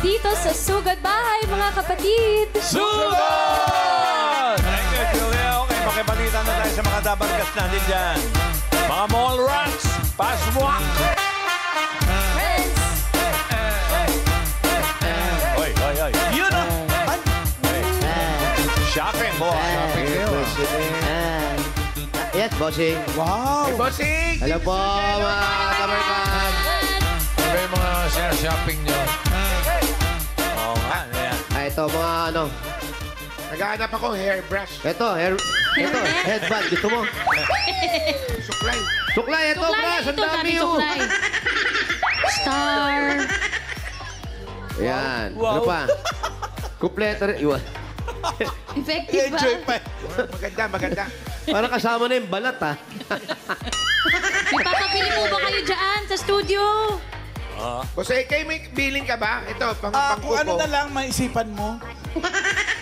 dito sa Sugod Bahay, mga kapatid. Sugod! Thank you, Julia. Okay, makibalita na tayo sa mga dabarkas natin dyan. Mga mall rats, paswak. Friends! Oy. Yun ah! Shopping, boy. Shopping kayo. Yes, bossing. Wow! Hey, bossing! Hello po, mga kamerkan. Ano ba yung mga shopping nyo? Oo nga, yan. Ito, mga ano. Naghahanap ako hairbrush. Ito, headband. Gusto mo? Suklay. Suklay, ito, Bras. Ang dami yun. Star. Yan. Ano pa? Kompleto rin. Iwan. Effective ba? Maganda. Para kasama na yung balat, ha? May papabili po ba kayo dyan sa studio? Bossing, kayo may billing ka ba? Ito, Kung pangkuko. ano na lang maisipan mo.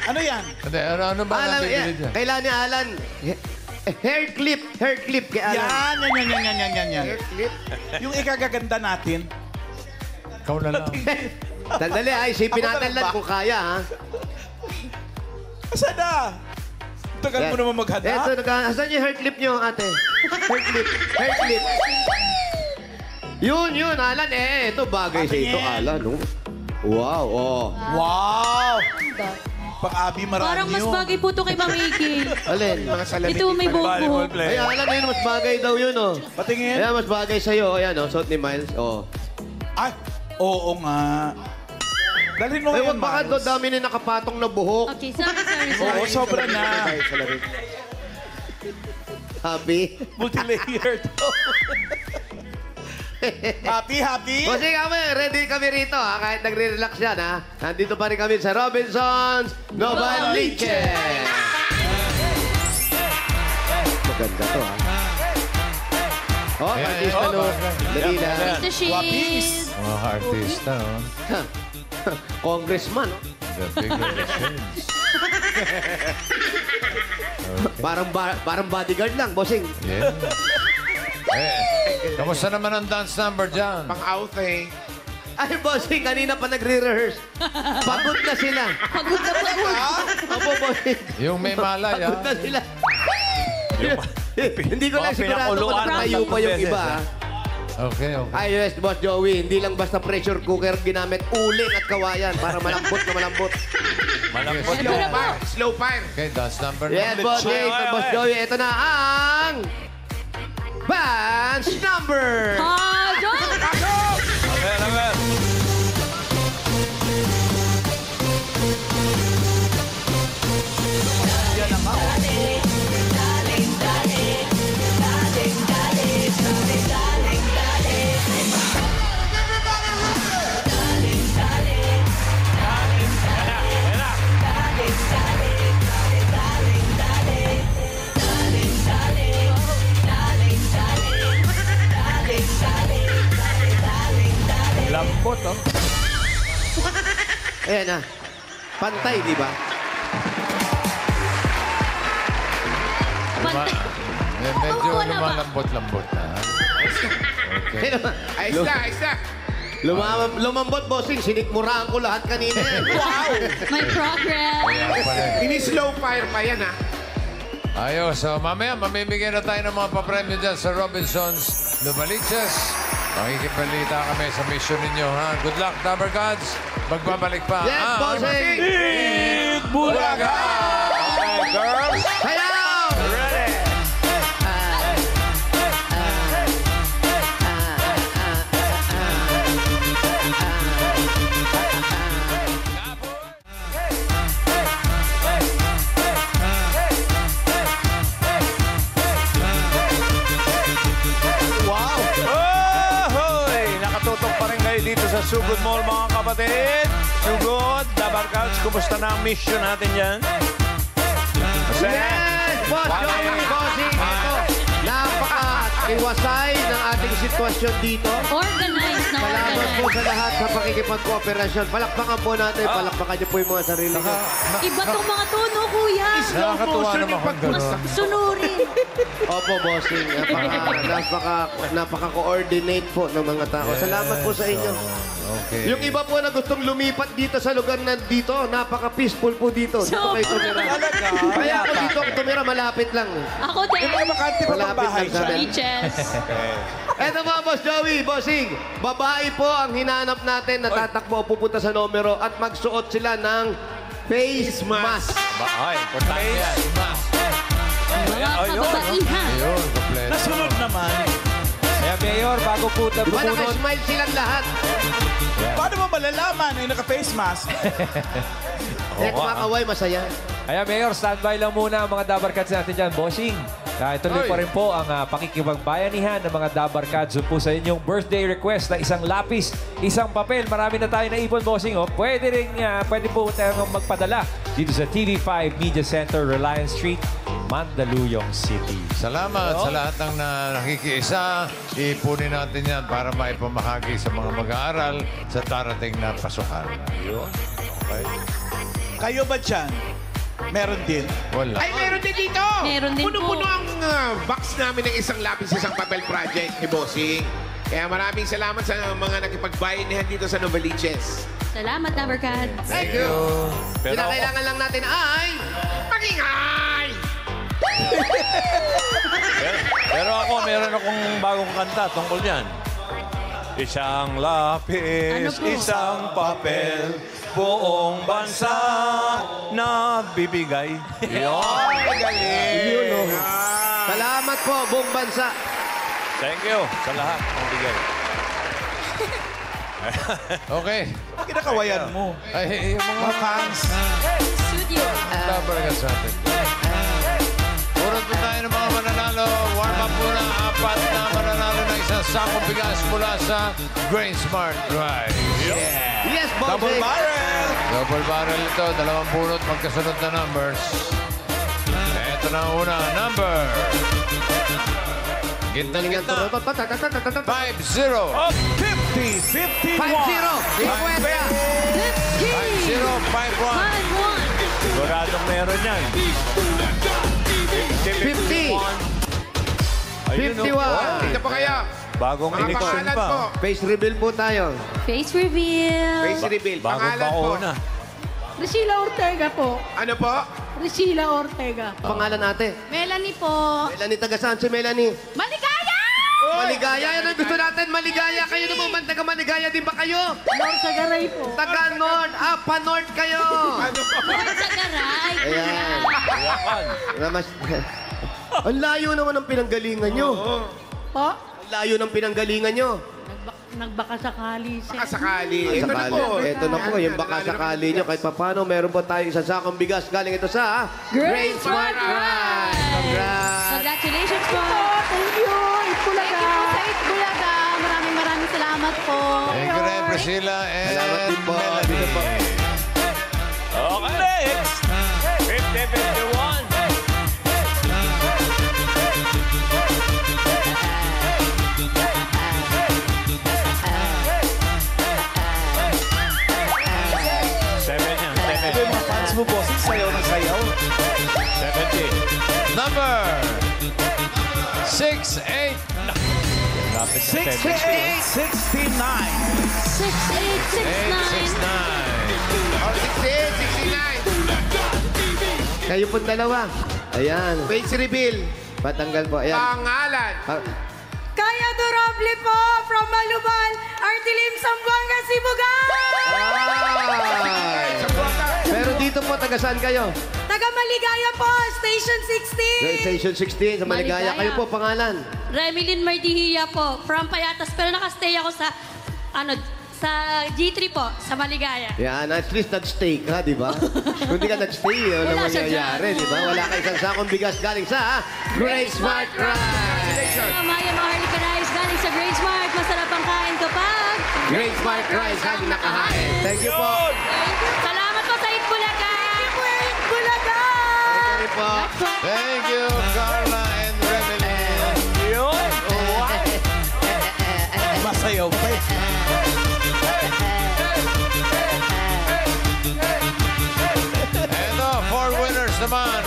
Ano yan? Hindi, ano ba Alan, nabibili dyan? kailan ni Alan? Hair clip kay Alan. Yan. Hairclip. Yung ikagaganda natin. Ikaw na lang. Sandali, isipin natin lang kung kaya, ha? Asa na? Tagal mo naman maghanda. Eto, asan yung hair clip nyo, ate? Hair clip. Yun, Alan. Ito bagay sa ito, Alan. Oh. Wow, oh. Wow! Pang-abi marami Parang mas yun. bagay po ito kay Mamiki. Alin? Mga salamin. Ito may Volleyball buhok. player. Ay, Alan, yun, mas bagay daw yun, oh. Patingin. Ayan, mas bagay sa'yo. Ayan, oh, suot ni Miles. Oh. Ay, oo nga. Dalhin mo Ay, ngayon, wag baka Miles. doon dami na nakapatong na buhok. Okay, sorry. Oo, sobra na. Happy? Multi-layered. Happy? Kasi kami, ready kami rito, ha? Kahit nagre-relax yan, ha? Nandito pa rin kami sa Robinson's Novaliches. Maganda to, ha? Oh, artista, no? Dalila. Ito she's... Mga artista, no? Congressman. The bigger the shades. Parang bodyguard lang, bossing. Yeah. Kamusta naman ang dance number dyan? Pang-out eh. Ay, bossing, kanina pa nagre-rehearse. Pagod na sila. Pagod na pagod. Opo, bossing. Yung may malay, Pagod na ha? sila. Hindi ko lang Mga sigurado kung pinakuluan natayo ng pa yung beses, iba, ha? Okay. Ay, yes, Boss Joey. Hindi lang basta pressure cooker ginamit, uling at kawayan para malambot na malambot. Malambot Ito na po. Slow fire. Okay, dance number Yes, number Boss two. Joey. Boss Joey, ito na ang... Bands number! John! Amen. Lambot, oh. Ayan na. Pantay, di ba? Pantay. Medyo Oo, wala ba? lumalambot-lambot na. Okay. Ayos na. Lumambot, bossing. Sinikmuraan ko lahat kanina. Wow! May progress. Ayan pala. Ini-slow fire pa yan, ha? Ayos. So, mamaya, mamimigyan na tayo ng mga papremyo dyan sa Robinson's Novaliches. Makikipalita kami sa mission ninyo, ha? Good luck, Dabber Gods. Magbabalik pa. Yes, bossing! Big Bulaga! Okay, girls. Sayaw! Ready? Nakatutok pa rin kayo dito sa Sugod Mall, mga kapatid. Sugod, Dabarkals, kumusta na ang mission natin dyan? Yes, Boss Joey, bossing. Ito, napaka-iwasay ng ating sitwasyon dito. Organized Salamat po organize. sa lahat sa pakikipag-kooperasyon. Palakpakan po natin. Palakpakan niyo po yung mga sarili niyo. Iba tong mga tono, kuya. Nakakatuwa naman kung gano'n. Sunurin. Opo, bossing. Napaka-coordinate po ng mga tao. Salamat po sa inyo. Okay. Yung iba po na gustong lumipat dito sa lugar na dito, napaka-peaceful po dito. Dito kayo tumira. Kaya ako dito ako tumira, malapit lang. Ako din. Yung mga makante pa ng Malapit bahay lang sa amin. Beaches. Eto mga Boss Joey, Bossing, babae po ang hinanap natin na tatakbo pupunta sa numero at magsuot sila ng face mask. Ay, importante yan. Mga kababaihan. Ayun, kompleto. Nasunod naman. Kaya Mayor, bago po Di ba bumunot, naka-smile silang lahat? Paano mo malalaman yung naka-face mask? Kaya kumakaway, masaya. Kaya Mayor, standby lang muna ang mga Dabarkads natin dyan. Bossing, tuloy pa rin po ang pakikipagbayanihan ng mga Dabarkads po sa inyong birthday request na isang lapis, isang papel. Marami na tayo naipon, Bossing. Oh. Pwede po tayong magpadala dito sa TV5 Media Center, Reliance Street, Mandaluyong City. Salamat sa lahat ng nakikiisa. Ipunin natin yan para maipamahagi sa mga mag-aaral sa darating na pasukan. Ayun. Okay. Kayo ba dyan? Meron din. Wala. Ay, meron din dito. Meron din Puno-puno po. ang box namin ng isang lapis, isang papel project ni Bossing. Kaya maraming salamat sa mga nakipagbayanihan dito sa Novaliches. Salamat, Dabarkad. Thank you. pero Kailangan lang natin ay... Magingay! pero ako, meron akong bagong kanta tungkol yan. Isang lapis, Ano po? isang papel, buong bansa na bibigay. Yun, galing. Salamat po, buong bansa. Thank you sa lahat ng bigay. Okay. Kinakawayan mo. Ay, yung mga Fans. Studio. Dabarkads natin. Purot po tayo ng mga mananalo. Warm up muna. 4 na mananalo na isang sakong bigas mula sa Grain Smart Drive. Yes, Double bossing. barrel. Double barrel ito. 2 purot magkasunod na numbers. Ito na ang una. Number. Gitna-gitna. 5-0. 50, 51. 5-0. 5-0. 5-1. 5-1. Siguradong meron yan. 50. Ayun, 51. Dito po kayo. Bagong Mga election pangalan pa. po. Face reveal po tayo. Face reveal. Face reveal. Bagong Pangalan po. bakuna. Priscilla Ortega po. Ano po? Priscilla Ortega. Pangalan natin. Melanie po. Melanie, taga saan si Melanie? Maligaya! Maligaya, yan ang gusto natin. Maligaya. Kayo naman, taga Maligaya din ba kayo? Lord Sagaray po. Taga North. Pa-North kayo. Ano po? Sa garay. Ayan. Yakan. Namas... Ang layo naman ng pinanggalingan nyo. Po? Ang layo ng pinanggalingan nyo. Nagbaka sakali siya. Sakali. Ito na po. Ito na po, yung baka sakali nyo. Kahit papano, meron po tayo isang sakong bigas. Galing ito sa Great Smart Rice. Congrats. Congratulations po. Thank you. Itbulaga. Thank you po sa Itbulaga. Maraming salamat po. Thank you rin, Priscilla and Salamat din po. Dito po. Okay, next. 50-51. Ito yung mga fans mo, boss. Sayaw na sayaw. 70. number 68. Lapit sa 68, 69. 6869. 68, 69. Kayo pong dalawa. Ayan. Face reveal. Patanggal po. Ayan. Pangalan. Kaya Durable po from Malubal. Artilim Sambuanga, Sibugan. Ay! Pero dito po, taga saan kayo? Taga Maligaya po. Station 16. Station 16 sa Maligaya. Maligaya. Kayo po, pangalan? Remilyn Mardihia po, from Payatas. Pero nakastay ako sa, sa G3 po, sa Maligaya. Yan, at least nag-stay ka, di ba? Kung di ka nag-stay, wala Wala siya mangyayari, dyan. di ba? Wala ka isang sakong bigas galing sa Great Smart Rice. Maya Maharlika Rice, galing sa Great Smart. Masarap ang kain kapag... Great Smart Rice ang nakahain. Thank you po. Salamat po sa Itbulaga. Itbulaga. Thank you po. Thank you, Carla and Remily. Yun. Masayaw pa eh.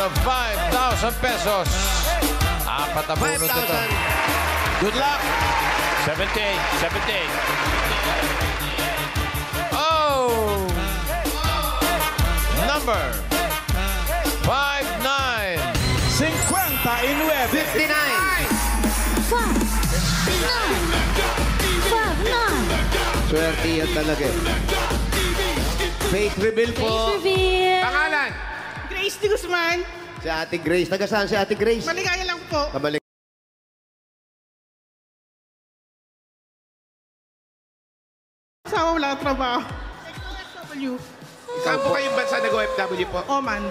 of 5,000 pesos. Apat na bunot ito. 5,000. Good luck. 78. Oh! Number 59. 59. 59. Swerte yan talaga eh. Faith reveal po. Pangalan? Grace de Guzman. Si Ate Grace. Taga saan si Ate Grace? Maligaya lang po. Kabalik. Asawa wala trabaho. OFW. Saan po kayong bansa nag-OFW po? Oman.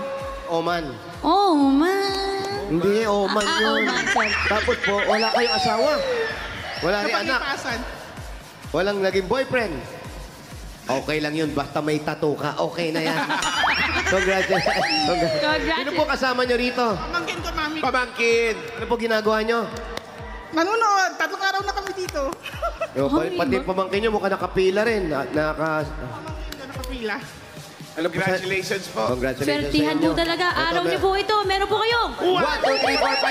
Oman. Oh, man. Hindi, Oman yun. Oman, sorry. Tapos po, wala kayong asawa. Wala rin anak. Napalipasan. Walang naging boyfriend. Okay lang yun, basta may tattoo ka. Okay na yan. Congratulations. Sino po kasama nyo rito? Pamangkin ko, mami. Pamangkin. Ano po ginagawa nyo? Nanonood. 3 araw na kami dito. Pati pamangkin nyo mukha nakapila rin. Pamangkin ko nakapila. Ano po sa... Congratulations po. Congratulations sa Swertihan inyo. po talaga. Araw niyo po ito. Meron po kayong 1, 2, 3, 4, 5,000.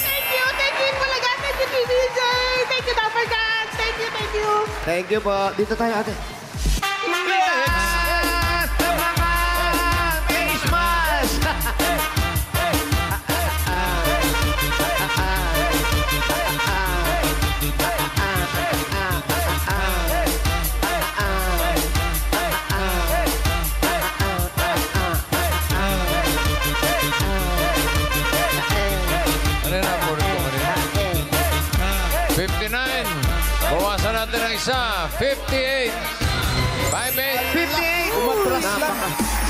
Thank you. Thank you, Bulaga. Thank you, TVJ. Thank you, Dapper Cats. Thank you, thank you. Thank you po. Dito tayo, ate. Face mask! Ano na po rin ko kanina? 59. Bawasan natin ng isa. 58. 58. 58! Umatras lang.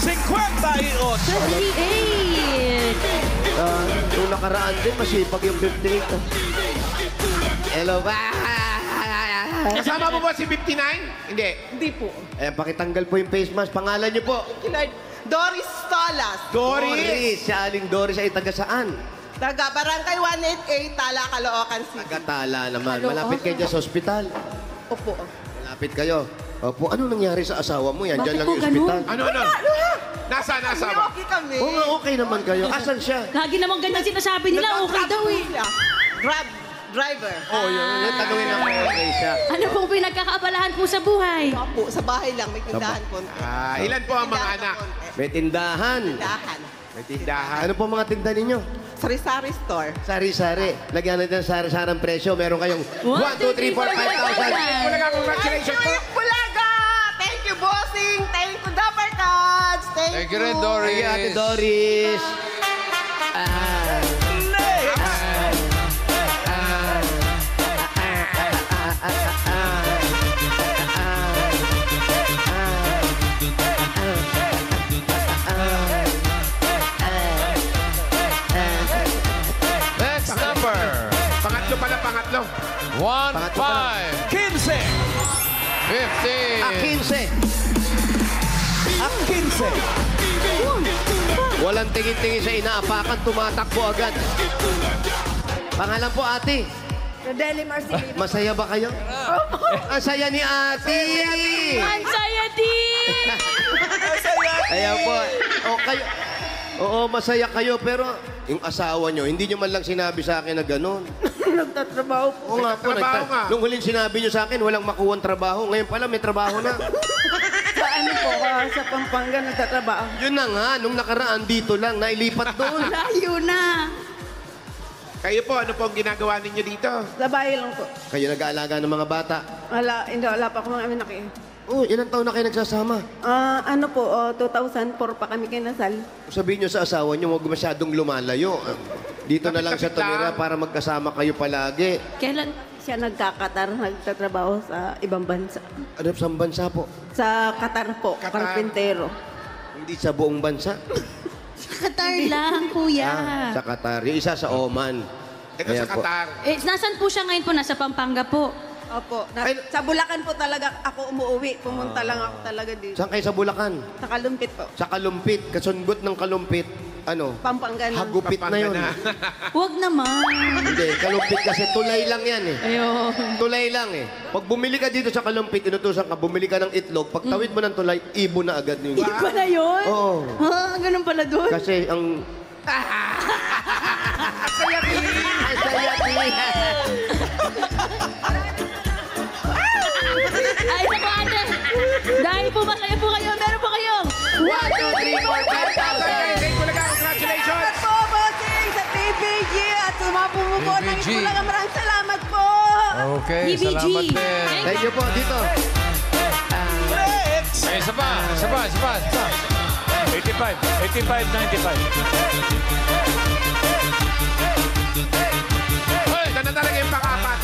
58. 78. Nung nakaraan din, masipag yung 58. Hello ba? Kasama mo ba si 59? Hindi. Hindi po. Eh, pakitanggal po yung face mask. Pangalan niyo po? Kinard. Doris Salas. Doris. Si Aling Doris ay taga saan? Taga Barangay 188, Tala, Caloocan City. Taga-Tala naman. Malapit kayo dyan sa ospital. Opo. Malapit kayo. Opo, ano nangyari sa asawa mo? Yan, dyan Bakit lang po yung ospital. Ano? Nasaan? Okay kami. Oo nga, okay naman kayo. Asan siya? Lagi naman ganyan sinasabi nila. Okay daw eh. Grab driver. Oh, yun. Tanungin naman okay siya. Ano pong pinagkakaabalahan po sa buhay? Opo, sa bahay lang. May tindahan konti. Ilan po ang mga anak? May tindahan. Tindahan. May tindahan. Ano po mga tinda ninyo? Sari-sari store. Sari-sari. Lagyan natin ng sari-sarang presyo. Meron kayong 1, 2, 3, 4, 5,000. Bulaga, congratulations po. Bulaga! Thank you, bossing! Thank you, Dapper Cats! Thank you rin, Doris. Thank you, Ate Doris. Next number. Pangatlo. 1, 5. 15. 50. 15. 15. Walang tingin-tingin sa inaapakan, tumatakbo agad. Pangalan po, ate. Rodeli Marcelino. Masaya ba kayo? Ang saya ni ate. Ang saya din! Ayan po. Okay. Oo, masaya kayo, pero yung asawa nyo, hindi nyo man lang sinabi sa akin na gano'n. Nagtatrabaho po. Oo nga po. Nagtatrabaho nga. Nung huling sinabi nyo sa akin, walang makuha trabaho. Ngayon pala, may trabaho na. Sa ano po, sa Pampanga nagtatrabaho. Yun na nga, nung nakaraan dito lang, nailipat doon. Layo na. Kayo po, ano po ang ginagawa ninyo dito? Sa bahay lang po. Kayo nag-aalaga ng mga bata. Wala pa akong mga anak eh. Oh, ilang taon na kayo nagsasama? Ano po, 2004 pa kami kinasal. Sabihin nyo sa asawa nyo, huwag masyadong lumalayo. Dito na lang siya tumira para magkasama kayo palagi. Kailan? Siya nagkakatar, nagtatrabaho sa ibang bansa. Ano sa bansa po? Sa Qatar po, Qatar. karpintero. Hindi sa buong bansa. Qatar lang, kuya. Sa Qatar. Yung isa sa Oman. Ito Ayan sa po. Qatar. Nasaan po siya ngayon po? Nasa Pampanga po. Opo. Ay- Sa Bulacan po talaga ako umuwi. Pumunta lang ako talaga dito. Saan kayo sa Bulacan? Sa Kalumpit po. Sa Kalumpit. Kasungot ng Kalumpit. ano, Pampanga na. hagupit na yun. Huwag naman. Hindi, kalumpit kasi tulay lang yan eh. Ayun. Tulay lang eh. Pag bumili ka dito sa kalumpit, inutusan ka, bumili ka ng itlog, pag tawid mo ng tulay, ibon na agad yun. Iba na yun? Oo. Ha? Ganun pala doon? Kasi ang... Saya Ay, isa po ate. Dahil po masaya po kayo, meron po kayong 1, 2, 3, 4, 5,000! Thank you, congratulations! Po, bossing, sa TVG at sa mga pumupuot ng TVG. Itbulaga. Maraming salamat po. Okay, TVG. salamat din. Thank you po, dito. Ay, isa pa. 85, 95. Hoy, ito na talaga yung pang-apat.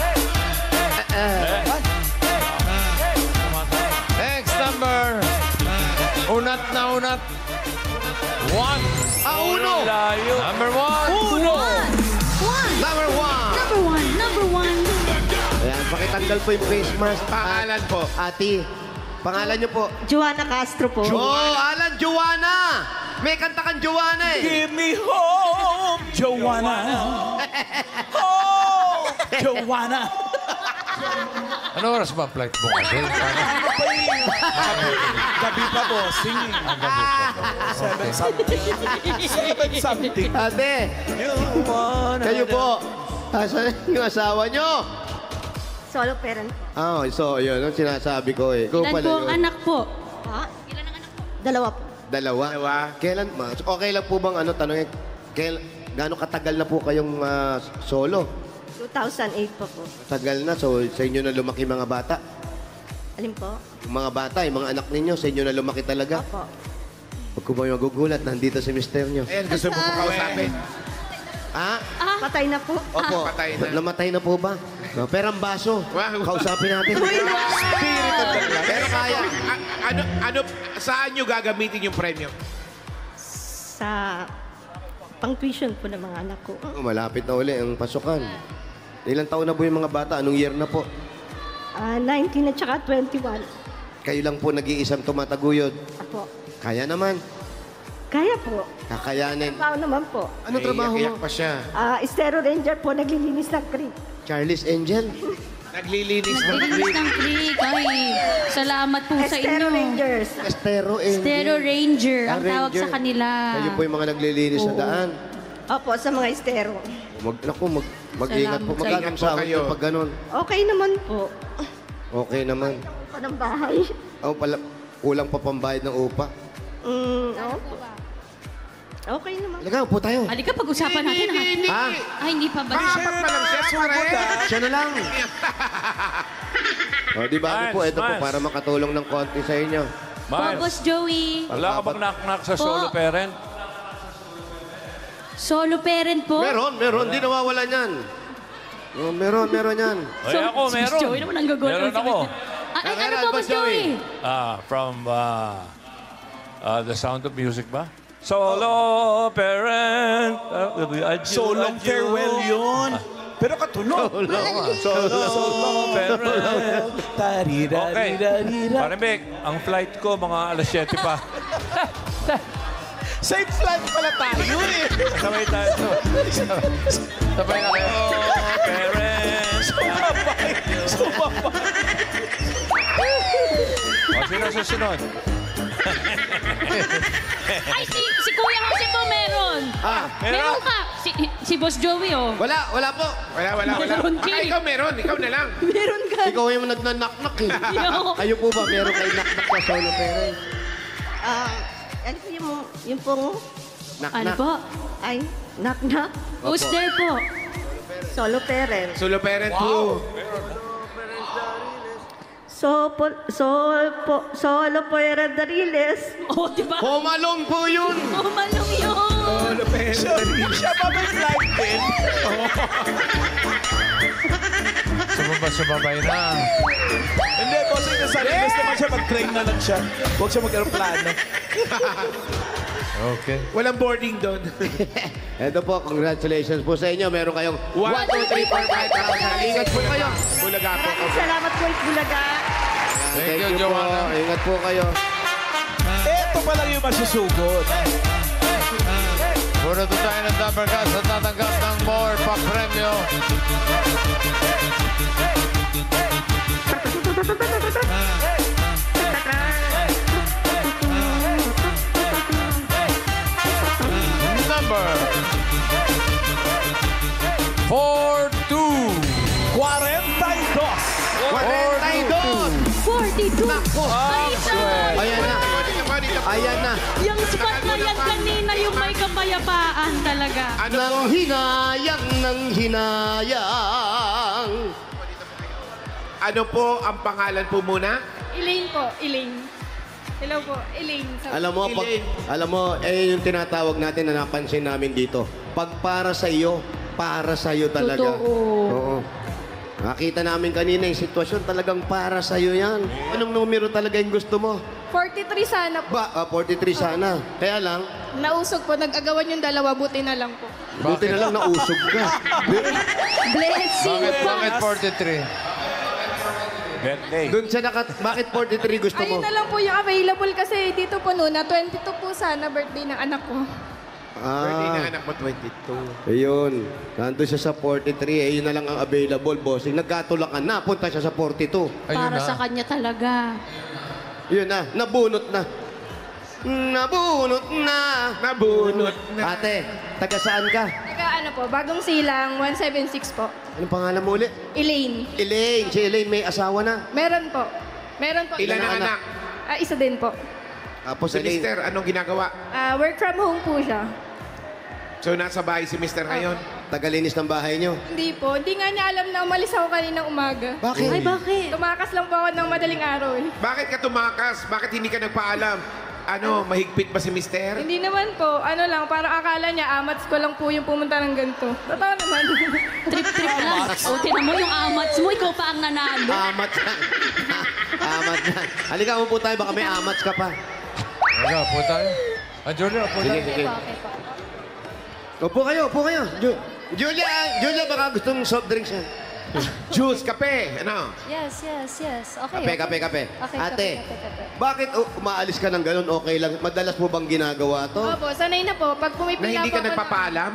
Next number. Unat na unat. 1. Uno! Number 1. Uno! Number 1! Number one. Ayan, pakitanggal po yung face mask. Pangalan po. Ati, pangalan niyo po? Joanna Castro po. Oh, Alan Joanna! May kanta kang Joanna eh. Give me home, Joanna. Oh, Joanna. Ano oras ba flight mo kasi? Gabi pa, bossing. Ang gabi pa to. 7 something. Ate, kayo po. Asan yung asawa niyo? Solo parent. Ah, so yun, ang sinasabi ko eh. Ikaw Ilan pala po yun. ang anak po? Ha? Dalawa po. Dalawa? Kailan, okay lang po bang tanongin, gaano katagal na po kayong solo? 2008 pa po. Tagal na, so sa inyo na lumaki mga bata? Alin po? Yung mga bata, yung mga anak ninyo, sa inyo na lumaki talaga? Opo. Huwag ko ba yung magugulat, nandito si mister nyo. Ayan, gusto mo po kausapin. Ah? Patay na po. Opo, patay na. namatay na po ba? No, perang baso. Wow. Kausapin natin. Spirito talaga. Pero kaya. Ano, saan nyo gagamitin yung premyo? Sa pang-tuition po ng mga anak ko. Malapit na uli ang pasukan. Ilang taon na po yung mga bata? Anong year na po? 19 at saka 21. Kayo lang po nag-iisang tumataguyod. Apo. Kaya naman. Kaya po. Kakayanin. Trabaho naman po. Ano trabaho Iyak mo? pa siya. Estero Ranger po, naglilinis ng creek. Charlie's Angel? Naglilinis ng Naglilinis ng creek. Ay, salamat po sa Estero inyo. Rangers. Estero Angel. Estero Ranger, ang Ah, tawag Ranger. sa kanila. Kayo po yung mga naglilinis sa daan. Opo, sa mga estero. Mag-ingat po. Salamat. Magkano Ingat po sahod kayo. nyo pag ganun? Okay naman po. Okay naman. Pa ng bahay. Oh, kulang pa pambayad ng upa. Opo. Okay naman. Halika, upo tayo. Halika, pag-usapan natin. Ha? Ay, hindi pa ba? Apat pa lang siya, pare. Siya na lang. O, di ba po, ito po, para makatulong ng konti sa inyo. Po, Boss Joey. Wala ka bang knock-knock sa Po. solo parent? Solo parent po? Meron. Di nawawala yan. Oh, meron yan. Ay, ako, Si Boss meron. Joey naman ang gugulat. Meron ako. Ay, ano po, Boss Joey? From The Sound of Music ba? Solo parent. Solong farewell yun. Pero katunog. Solo parent. Okay. Tarirarira. Parimik, ang flight ko mga alas 7 pa. Same flight pala tayo eh. Sabay tayo. Sabay na kayo. Parents. Sumabay. O, sino susunod? Ay, si Kuya Jose po meron. Meron ka. Si Boss Joey, oh. Wala po. Wala. Meron ka. Ikaw meron, ikaw na lang. Meron ka. Ikaw yung nagnanaknak eh. Yo. Kayo po ba, meron kayo naknak sa solo parent? Ano po yung pong, Ano po? ay, knock-knock. Who's there po? Solo parent. Solo parent po. Solo parent Dariles. Oh, di ba? Homalong po yun. Oh, malong yun. Solo parent. Siya pa may flight din. Sumabay na. Hindi, bossing, nasa Riles naman siya. Mag-train na lang siya. Huwag siya mag-aeroplano. Okay. Walang boarding doon. Ito po, congratulations po sa inyo. Meron kayong 1, 2, 3, 4, 5,000. Ingat po kayo. Bulaga po. Maraming salamat po, Itbulaga. Thank you, Joanna. Ingat po kayo. Ito pa lang yung masusugod. Puro to tayo ng Dabber Cats at tatanggap ng more pa-premyo. Number 42. 42! 42. Nako! Ayan na. Ayan na. Yung spot na yan kanina, yung may kapayapaan talaga. Nang hinayang, nang hinayang. Ano po ang pangalan po muna? Elaine po, Elaine. Hello po, Elaine. Alam mo, yung tinatawag natin na napansin namin dito. Pag para sa iyo talaga. Totoo. Oo. Nakita namin kanina yung sitwasyon, talagang para sa iyo yan. Anong numero talaga yung gusto mo? 43 sana po. 43 sana. Kaya lang, Nausog po, nag-agawan yung dalawa, buti na lang po. buti na lang nausog ka. Blessing Bakit pa. 43? Doon sa bakit 43 gusto mo? Ayun na lang po yung available kasi dito po noon, na 22 po sana birthday ng anak ko. Birthday na anak mo, 22. Ayun. Nandun siya sa 43. Yun na lang ang available, bossing. Nagkatulakan na. Punta siya sa 42. Para sa kanya talaga. Yun na. Nabunot na. Nabunot na. Nabunot na. Ate, taga saan ka? Ano po, Bagong Silang, 176 po. Anong pangalan mo ulit? Elaine. Elaine. Si Elaine may asawa na. Meron po. Meron po. Ilan ang anak? Isa din po. Tapos Si Elaine. Mister, anong ginagawa? Work from home po siya. So, nasa bahay si Mister ngayon? Tagalinis ng bahay niyo. Hindi po. Hindi nga niya alam na umalis ako kaninang umaga. Bakit? Ay, bakit? Tumakas lang po ako ng madaling araw eh. Bakit ka tumakas? Bakit hindi ka nagpaalam? Ano, mahigpit ba si Mister? Hindi naman po. Ano lang, parang akala niya, amats ko lang po yung pumunta ng ganito. Totoo naman. Trip-trip lang. O, tinan mo yung amats mo, ikaw pa ang nanalo. Amats na. Amats na. Halika mo po tayo. Baka may amats ka pa. Ano, po tayo? Julia, po tayo. Sige. Upo kayo, upo kayo. Julia, baka gustong soft drinks yan. Juice, kape, ano? Yes. Okay. Kape. Okay, Ate, kape. bakit umaalis ka ng ganun? Okay lang. Madalas mo bang ginagawa to? Opo, sanay na po. Pag Na pumipila hindi po ka ako nagpapaalam?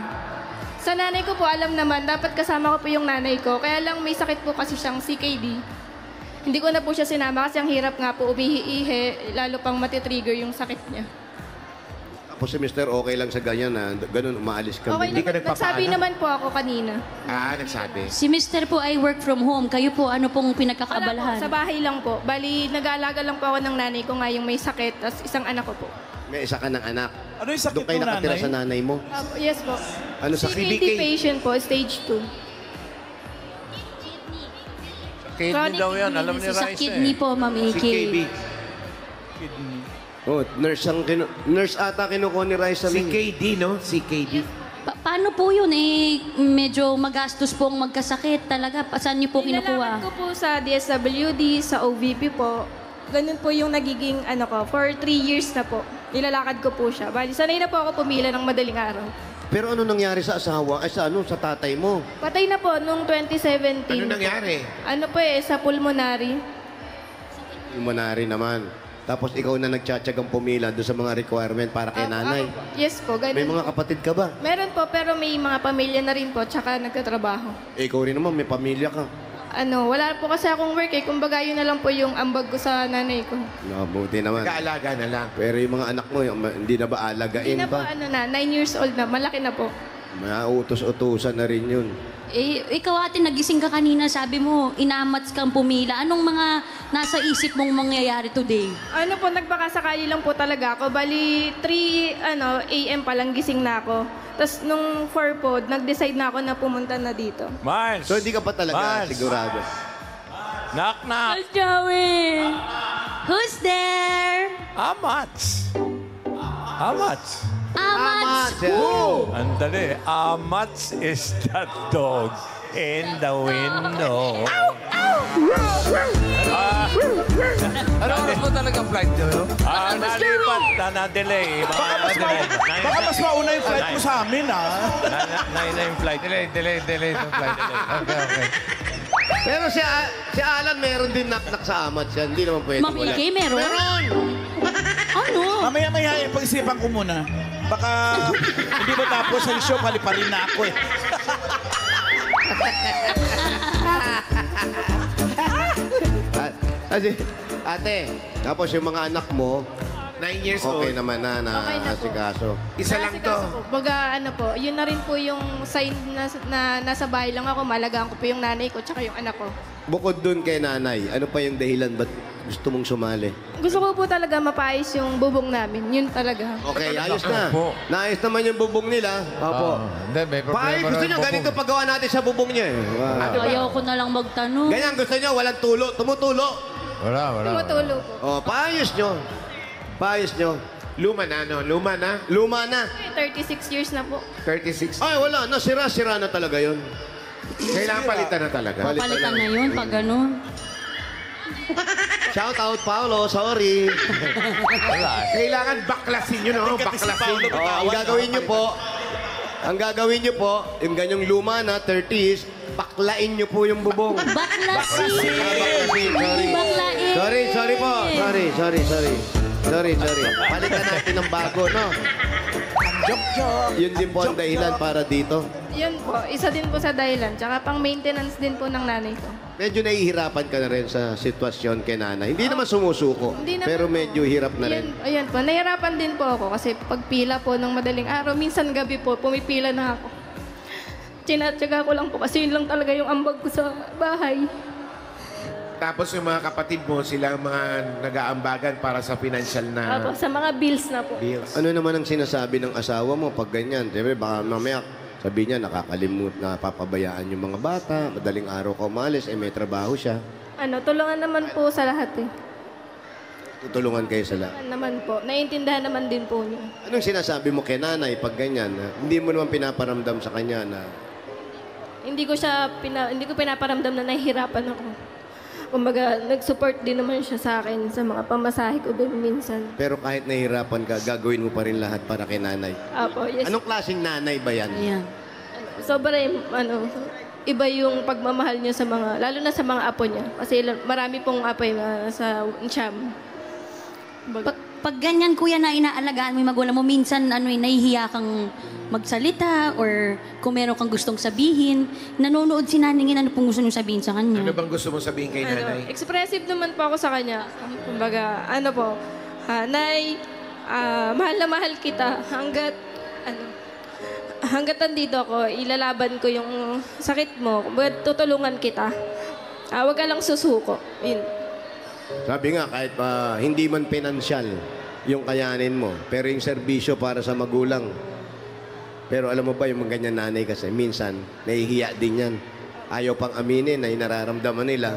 Sa nanay ko po, alam naman, dapat kasama ko po yung nanay ko. Kaya lang may sakit po kasi siyang CKD. Hindi ko na po siya sinama kasi ang hirap nga po umihi-ihi, lalo pang matitrigger yung sakit niya. Tapos si Mister, okay lang sa ganyan na ganun umaalis ka. Okay Hindi ka naman, nagsabi nagpapaalam? naman po ako kanina. Nagsabi. Si Mr. po ay work from home. Kayo po, ano pong Wala po, pinagkakaabalahan? sa bahay lang po. Bali, nag-aalaga lang po ako ng nanay ko nga yung may sakit, tapos isang anak ko po. May isa ka ng anak. Ano yung sakit Doon kayo mo, nakatira nanay? sa nanay mo. Yes po. Ano sa CKD patient po, stage 2. Kidney daw yan. Alam ni Sa Raisa kidney po, Ma'am Si Iki. KB. Oh, nurse ata kinukuha ni Raisa. Si KD, no? Si KD. Paano po yun eh? Medyo magastos pong magkasakit talaga. Saan niyo po Nilalakad ko kinukuha? po sa DSWD, sa OVP po. Ganun po yung nagiging ano ko. For 3 years na po. Nilalakad ko po siya. Bali, sanay na po ako pumila ng madaling araw. Pero ano nangyari sa asawa? Ay, sa tatay mo? Patay na po nung 2017. Ano nangyari? Ano po sa pulmonary. Pulmonary naman. Tapos ikaw na nagtsatsagang pumila doon sa mga requirement para kay nanay. Yes po, ganun. May mga kapatid ka ba? Meron po, pero may mga pamilya na rin po, tsaka nagtatrabaho. Ikaw rin naman, may pamilya ka. Wala po kasi akong work eh. Kumbaga yun na lang po yung ambag ko sa nanay ko. Mabuti naman. Kaalaga na lang. Pero yung mga anak mo, hindi na ba alagain Hindi na po, pa? 9 years old na. Malaki na po. May utos-utusan na rin yun. Eh, ikaw ate, nagising ka kanina, sabi mo, inamats kang pumila. Anong mga nasa isip mong mangyayari today? Ano po, nagbakasakali lang po talaga ako. Bali, 3 AM pa lang gising na ako. Tapos nung 4 po, nag-decide na ako na pumunta na dito. Miles! So hindi ka pa talaga Miles! sigurado. Knock, knock! Who's Joey? Who's there? Amats! Amats! Amats! Who? Andali. Amats is that dog in the window. Ano oras mo talaga flight nyo? Nalipat na na-delay. Baka mas mauna yung flight mo sa amin, Na yung flight. Delay ng flight. Okay. Pero si Alan meron din knock-knock sa amat siya. Hindi naman pwede. Ma'am Iki, meron? Meron! Ano? Mamaya-maya, pag-isipan ko muna. Baka hindi mo tapos ang show, paliparin na ako eh. Ate, tapos yung mga anak mo, 9 years old. okay naman na Okay na po. asikaso. Isa lang to. Baga ano po, yun na rin po yung sign na nasa bahay lang ako. Malagaan ko po yung nanay ko tsaka yung anak ko. Bukod dun kay nanay, ano pa yung dahilan ba't gusto mong sumali? Gusto ko po talaga mapaayos yung bubong namin. Yun talaga. Okay, ayos na. Opo. Naayos naman yung bubong nila. Opo. Hindi, may problema Paay, gusto rin nyo, po ganito po. paggawa natin sa bubong niya eh. Ayoko na lang magtanong. Ganyan, gusto nyo, walang tulo, tumutulo. Wala. Tumutulo po. O, paayos nyo. Paayos nyo. Luma na, no? Luma na. Luma na. 36 years na po. 36. Ay, wala. Nasira-sira na talaga yun. Kailangan palitan na talaga. Palitan na yun pag gano'n. Shout out, Paolo. Sorry. Kailangan baklasin yun, no? Baklasin. Ang gagawin nyo po, yung ganyang luma na, 30s, baklain nyo po yung bubong. Baklasin! Sorry. Baklain! Sorry po. Sorry. Palitan natin ng bago, no? Yun din po ang dahilan para dito. Yun po, isa din po sa dahilan. Tsaka pang maintenance din po ng nanay ko. Medyo nahihirapan ka na rin sa sitwasyon kay nanay. Hindi naman sumusuko, Hindi naman pero po. medyo hirap na rin. Ayan po, nahirapan din po ako kasi pagpila po ng madaling araw, minsan gabi po, pumipila na ako. Tinatsaga ko lang po kasi yun lang talaga yung ambag ko sa bahay. Tapos yung mga kapatid mo, sila ang mga nag-aambagan para sa financial na Apo, sa mga bills na po. bills. Ano naman ang sinasabi ng asawa mo pag ganyan? Siyempre, baka mamaya sabi niya, nakakalimut na papabayaan yung mga bata, madaling araw ka umalis, may trabaho siya. Tulungan naman po sa lahat eh. Tutulungan kayo sa lahat. Tulungan naman po. Naiintindihan naman din po niya. Anong sinasabi mo kay nanay pag ganyan? Hindi mo naman pinaparamdam sa kanya na Hindi ko pinaparamdam na nahihirapan ako. Kumbaga, nag-support din naman siya sa akin sa mga pamasahe ko doon minsan. pero kahit nahihirapan ka, gagawin mo pa rin lahat para kay nanay. Apo, yes. Anong klaseng nanay ba yan? Ayan. Sobra iba yung pagmamahal niya sa mga, lalo na sa mga apo niya. Kasi marami pong apo na sa Cham. Pag ganyan, kuya, na inaalagaan mo yung magulang mo, minsan nahihiya kang magsalita or kung meron kang gustong sabihin, nanonood si naningin, ano pong gusto niyong sabihin sa kanya? Ano bang gusto mong sabihin kay nanay? Expressive naman po ako sa kanya. Kumbaga, Nay, mahal na mahal kita hanggat nandito ako, ilalaban ko yung sakit mo. Kumbaga, tutulungan kita. Huwag ka lang susuko. Yun. Sabi nga, kahit hindi man pinansyal yung kayanin mo, pero yung serbisyo para sa magulang. Pero alam mo ba, yung mga ganyan nanay kasi, minsan, nahihiya din yan. Ayaw pang aminin na yung nararamdaman nila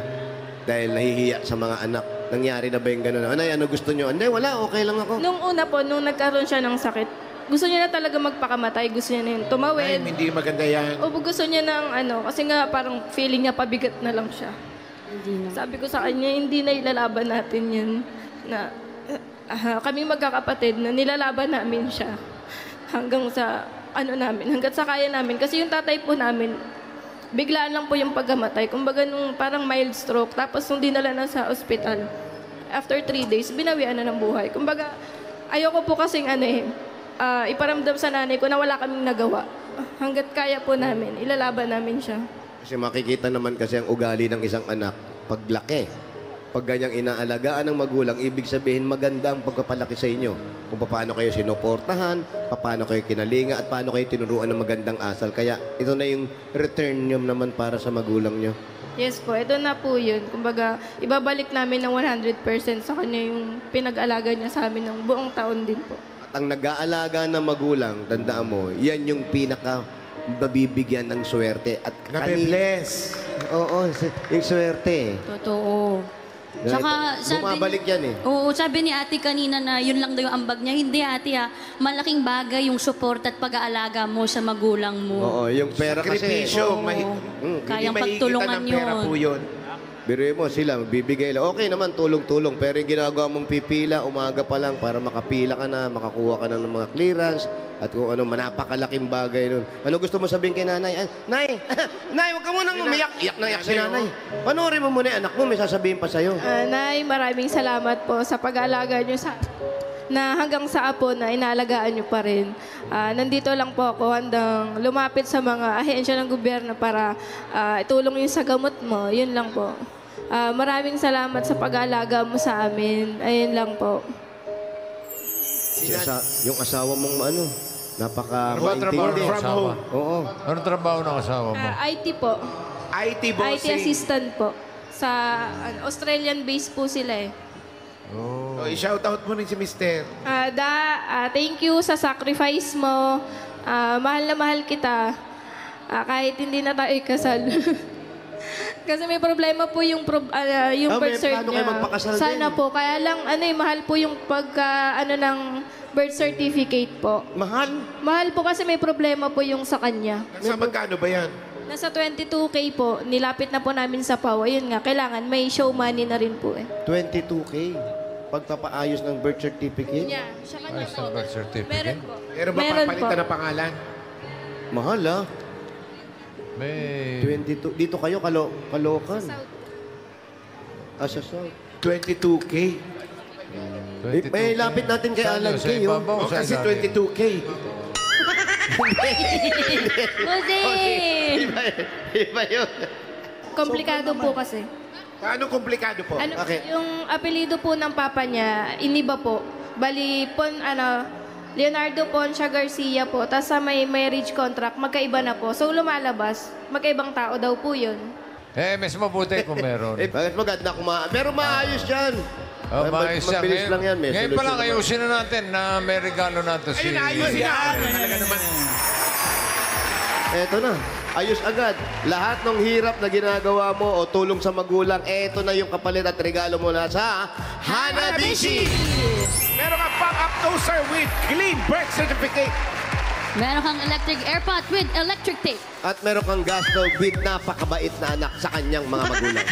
dahil nahihiya sa mga anak. Nangyari na ba yung gano'n? Anay, ano gusto nyo? Hindi, wala, okay lang ako. Nung una po, nung nagkaroon siya ng sakit, gusto niya na talaga magpakamatay. Gusto niya na yun Ay, tumawid. hindi maganda yan. O gusto niya ng kasi nga parang feeling niya pabigat na lang siya. Sabi ko sa kanya, hindi na ilalaban natin yan. Na kami magkakapatid na nilalaban namin siya hanggang sa hanggang sa kaya namin. Kasi yung tatay po namin, biglaan lang po yung pagkamatay. Kumbaga nung parang mild stroke, tapos nung dinala na sa ospital, after 3 days, binawian na ng buhay. Kumbaga, ayoko po kasing iparamdam sa nanay ko na wala kaming nagawa. Hanggat kaya po namin, ilalaban namin siya. Kasi makikita naman kasi ang ugali ng isang anak paglaki. Pag ganyang inaalagaan ng magulang, ibig sabihin maganda ang pagpapalaki sa inyo. Kung paano kayo sinuportahan, paano kayo kinalinga, at paano kayo tinuruan ng magandang asal. Kaya ito na yung return nyo naman para sa magulang nyo. Yes po, ito na po yun. Kumbaga, ibabalik namin ng 100% sa kanya yung pinag-alaga niya sa amin ng buong taon din po. At ang nag-aalaga ng magulang, tandaan mo, yan yung pinaka mabibigyan ng swerte. At Nabe-bless. Oo, yung swerte. Totoo. Tsaka bumabalik yan eh. Oo, sabi ni ate kanina na yun lang daw yung ambag niya. Hindi ate malaking bagay yung support at pag-aalaga mo sa magulang mo. Oo, yung pera kasi. Sakripisyo. Kayang pagtulungan ng pera yun. po yun. Biruin mo sila, bibigay lang. Okay naman, tulong-tulong. Pero yung ginagawa mong pipila, umaga pa lang para makapila ka na, makakuha ka na ng mga clearance, at kung ano, napakalaking bagay nun. Ano gusto mo sabihin kay nanay? Nay, huwag ka munang umiyak. Iyak na iyak si nanay. Panoorin mo muna yung anak mo, may sasabihin pa sa'yo. Nay, maraming salamat po sa pag-aalaga niyo sa na hanggang sa apo na inaalagaan niyo pa rin. Nandito lang po ako handang lumapit sa mga ahensya ng gobyerno para itulong yung sa gamot mo. Yun lang po. Maraming salamat sa pag-aalaga mo sa amin. Ayun lang po. Yung asawa mong ano, Ano ba trabaho ng asawa? Oo. Anong trabaho ng asawa mo? IT po. IT IT bossing. assistant po. Sa Australian base po sila eh. Oh, i-shoutout mo rin si Mister. Thank you sa sacrifice mo. Mahal na mahal kita. Kahit hindi na tayo kasal. Kasi may problema po yung birth cert plano kayo niya. magpakasal Sana din. po. Kaya lang, mahal po yung ng birth certificate po. Mahal? Mahal po kasi may problema po yung sa kanya. Nasa magkano ba yan? Nasa 22K po. Nilapit na po namin sa PAW. Ayun nga, kailangan may show money na rin po eh. 22K. Pagpapaayos ng birth certificate? Yeah, siya kanya Ayos na birth certificate? Meron po. Pero ba Meron papalitan po. ng pangalan? Mahal ah. May... 22. Dito kayo, Kalokan. Sa South. 22K. May lapit natin kay Alan Sa Kay. ibabaw, O sa kasi ilalim. 22K. Busi! Iba yun. Komplikado po kasi. Paano komplikado po? Bakit? Yung apelido po ng papa niya, iniba po. Bali, Leonardo Poncia Garcia po. Tapos sa may marriage contract, magkaiba na po. So lumalabas, magkaibang tao daw po yun. Mas mabuti kung meron. Bakit maganda Meron maayos yan. Maayos yan. Mabilis lang yan. May Ngayon pa lang, solusyon ayusin na natin na may regalo natin si... Ayun, ayusin na. Talaga naman. Eto na. Ayos agad. Lahat ng hirap na ginagawa mo o tulong sa magulang, eto na yung kapalit at regalo mo na sa Hanabishi! Meron ka pang-up toaster with clean birth certificate. Meron kang electric airpot with electric tape. At meron kang gas stove with napakabait na anak sa kanyang mga magulang.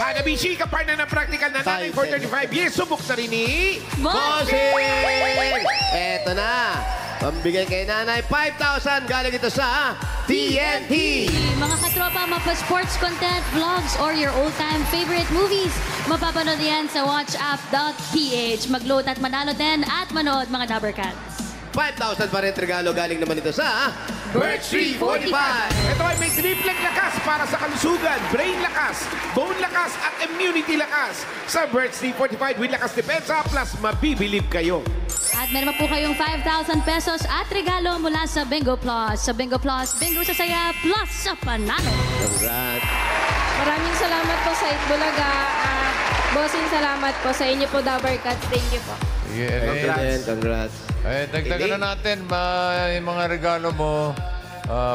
Hanabishi, kapartner ng practical na nanay for 35 years. Subok na rin ni... Bossing! Eto na. Pambigay kay nanay, 5,000 galing ito sa TNT. Mga katropa, mapa-sports content, vlogs, or your old-time favorite movies, mapapanood yan sa watchapp.ph. Mag-load at manalo din at manood mga Dabbercats. 5,000 pa rin regalo galing naman ito sa Birch 345. Ito ay may tripleng lakas para sa kalusugan, brain lakas, bone lakas, at immunity lakas. Sa Birch 345 with lakas depensa plus mabibilib kayo. At meron pa po kayong 5,000 pesos at regalo mula sa Bingo Plus. Sa Bingo Plus, bingo sa saya plus sa panalo. Congrats. Maraming salamat po sa Itbulaga. Bossing, salamat po sa inyo po, Dabbercats. Thank you po. Congrats. Dagdagan na natin yung mga regalo mo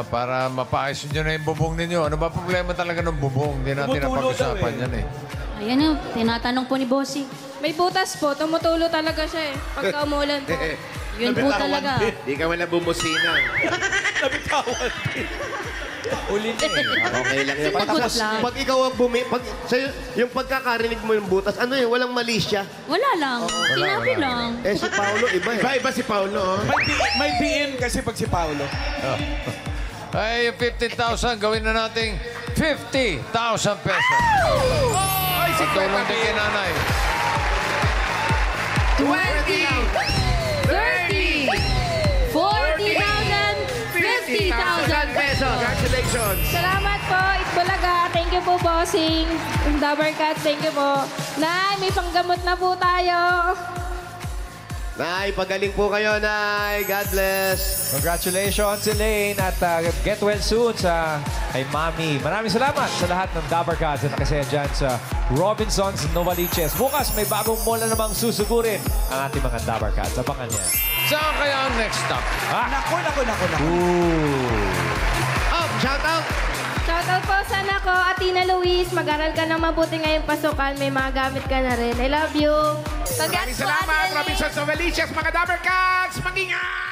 para mapaayos nyo na yung bubong ninyo. Ano ba problema talaga ng bubong? Hindi natin napag-usapan yan eh. Ayan yung tinatanong po ni Bossy. May butas po. Tumutulo talaga siya eh. Pagka umulan po. Yun po talaga. Di ka wala bumusina. Uli na eh. Okay lang yan. Sagot lang. Pag ikaw ang yung pagkakarinig mo yung butas, ano yun? Walang mali siya. Wala lang. Sinabi lang. Si Paolo, iba eh. Iba si Paolo. Oh. May BM kasi pag si Paolo. Ay, yung 15,000, gawin na nating 50,000 pesos. Ay, si Pagtulong din kay nanay. 20! 30! 40,000! 50,000 pesos! Congratulations! Salamat po, Itbulaga. Thank you po, Bossing. Dabbercats, thank you po. Nay, may panggamot na po tayo. Nay, pagaling po kayo, Nay. God bless. Congratulations, Elaine, at get well soon sa kay Mami. Maraming salamat sa lahat ng Dabbercats na nakasaya dyan sa Robinsons Novaliches. Bukas may bagong mall na namang susugurin ang ating mga Dabbercats. Abangan niya. Saan kaya ang next stop? Naku. Shout out. Shoutout po sa anak ko, Atina Luis. Mag-aral ka ng mabuti ngayong pasukan. May mga gamit ka na rin. I love you. Maraming salamat, Robinsons Novaliches, mga Dabbercats! Mag-ingat!